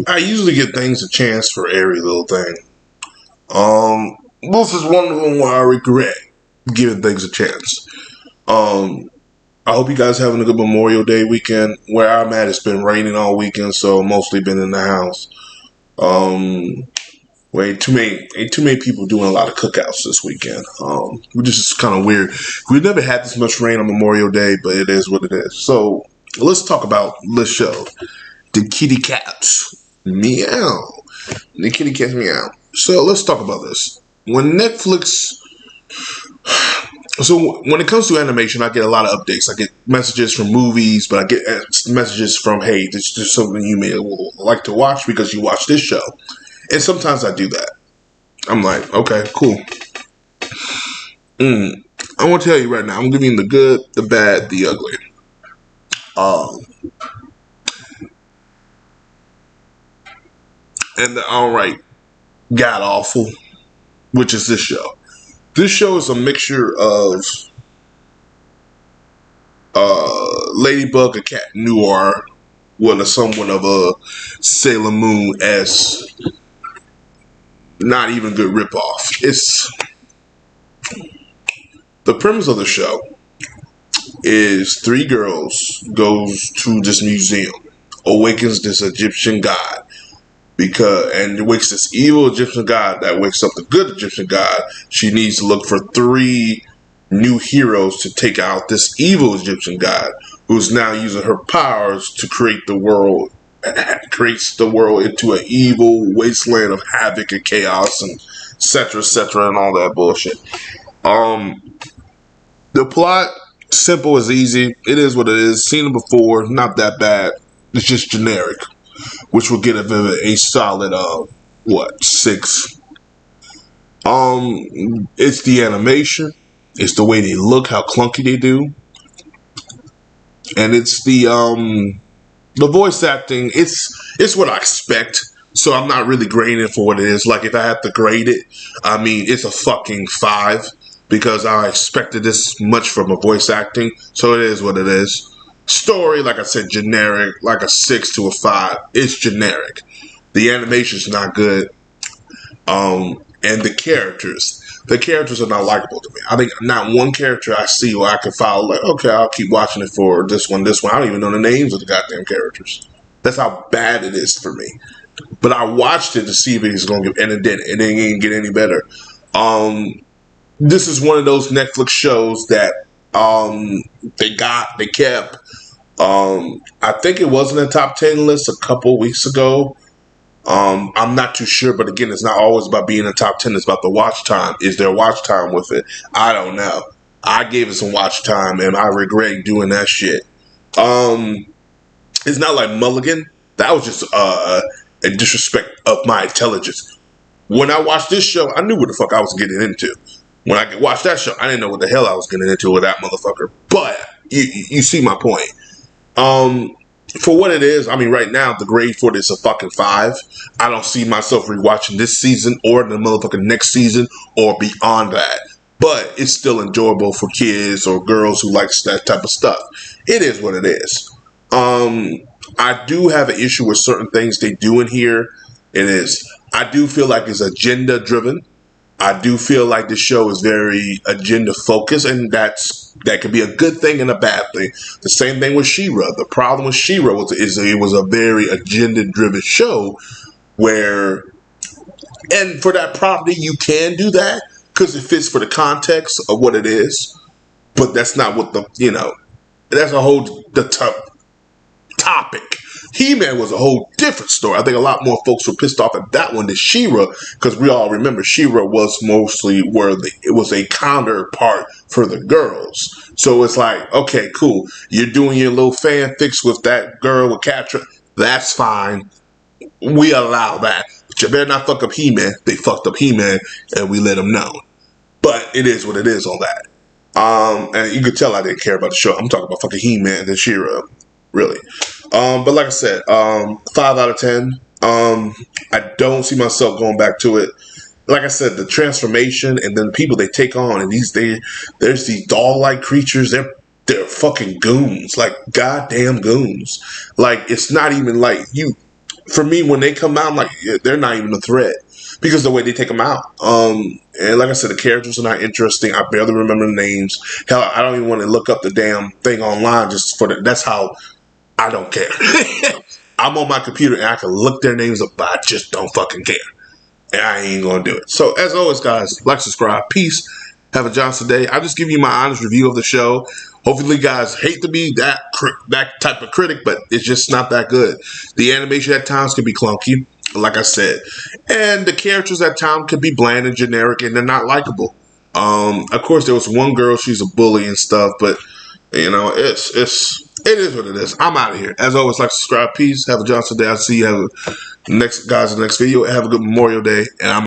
I usually give things a chance for every little thing. This is one of them where I regret giving things a chance. I hope you guys having a good Memorial Day weekend. Where I'm at, it's been raining all weekend, so mostly been in the house. Ain't too many people doing a lot of cookouts this weekend. Which is just kind of weird. We've never had this much rain on Memorial Day, but it is what it is. So let's talk about this show, the Kitty Cats Meow. The Kitty Cats Meow. So let's talk about this. When it comes to animation, I get a lot of updates. I get messages from movies, but I get messages from, hey, this is something you may like to watch because you watch this show. And sometimes I do that. I'm like, okay, cool. I want to tell you right now, I'm giving you the good, the bad, the ugly. And the outright god awful, which is this show. This show is a mixture of Ladybug and Cat Noir with somewhat of a Sailor Moon-esque, not even good ripoff. It's the premise of the show is 3 girls goes to this museum, awakens this Egyptian god, and it wakes this evil Egyptian god that wakes up the good Egyptian god. She needs to look for 3 new heroes to take out this evil Egyptian god, who's now using her powers to create the world, creates the world into an evil wasteland of havoc and chaos and etc., and all that bullshit. The plot, simple as easy. It is what it is. Seen it before, not that bad. It's just generic, which will get a solid 6. It's the animation, it's the way they look, how clunky they do, and it's the voice acting. It's what I expect, so I'm not really grading it for what it is. Like, if I have to grade it, I mean, it's a fucking 5 because I expected this much from a voice acting. So it is what it is. Story, like I said, generic, like a 6 to a 5. It's generic. The animation's not good. And the characters are not likable to me. I think not one character I see where I can follow, like, okay, I'll keep watching it for this one. I don't even know the names of the goddamn characters. That's how bad it is for me. But I watched it to see if it was going to get, and it didn't. It didn't get any better. This is one of those Netflix shows that they kept. I think it was in the top 10 list a couple weeks ago. I'm not too sure, but again, it's not always about being in the top 10. It's about the watch time. Is there watch time with it? I don't know. I gave it some watch time, and I regret doing that shit. It's not like Mulligan. That was just a disrespect of my intelligence. When I watched this show, I knew what the fuck I was getting into. When I watched that show, I didn't know what the hell I was getting into with that motherfucker. But you see my point. For what it is, I mean, right now, the grade for it is a fucking 5. I don't see myself rewatching this season or the motherfucking next season or beyond that. But it's still enjoyable for kids or girls who likes that type of stuff. It is what it is. I do have an issue with certain things they do in here. I do feel like it's agenda driven. I do feel like the show is very agenda focused, and that could be a good thing and a bad thing. The same thing with She-Ra. The problem with She-Ra is it was a very agenda driven show and for that property, you can do that because it fits for the context of what it is, but that's not what that's a whole topic. He-Man was a whole different story. I think a lot more folks were pissed off at that one than She-Ra, because we all remember She-Ra was mostly it was a counterpart for the girls. So it's like, okay, cool. You're doing your little fanfics with that girl with Catra. That's fine. We allow that. But you better not fuck up He-Man. They fucked up He-Man, and we let them know. But it is what it is on that. And you could tell I didn't care about the show. I'm talking about fucking He-Man and She-Ra. Really. But like I said, 5 out of 10. I don't see myself going back to it. Like I said, the transformation and then the people they take on, and there's these doll-like creatures. They're fucking goons, like goddamn goons. Like, it's not even like for me, when they come out, I'm like, they're not even a threat because the way they take them out. And like I said, the characters are not interesting. I barely remember the names. Hell, I don't even want to look up the damn thing online just for that. That's how I don't care. I'm on my computer and I can look their names up, but I just don't fucking care. And I ain't gonna do it. So as always, guys, like, subscribe, peace. Have a Johnson day. I'm just giving you my honest review of the show. Hopefully, guys hate to be that type of critic, but it's just not that good. The animation at times can be clunky, like I said, and the characters at times can be bland and generic, and they're not likable. Of course, there was one girl; she's a bully and stuff, but you know, it is what it is. I'm out of here. As always, like, subscribe, peace. Have a Johnson day. I'll see you. Have a next guys in the next video. Have a good Memorial Day, and I'm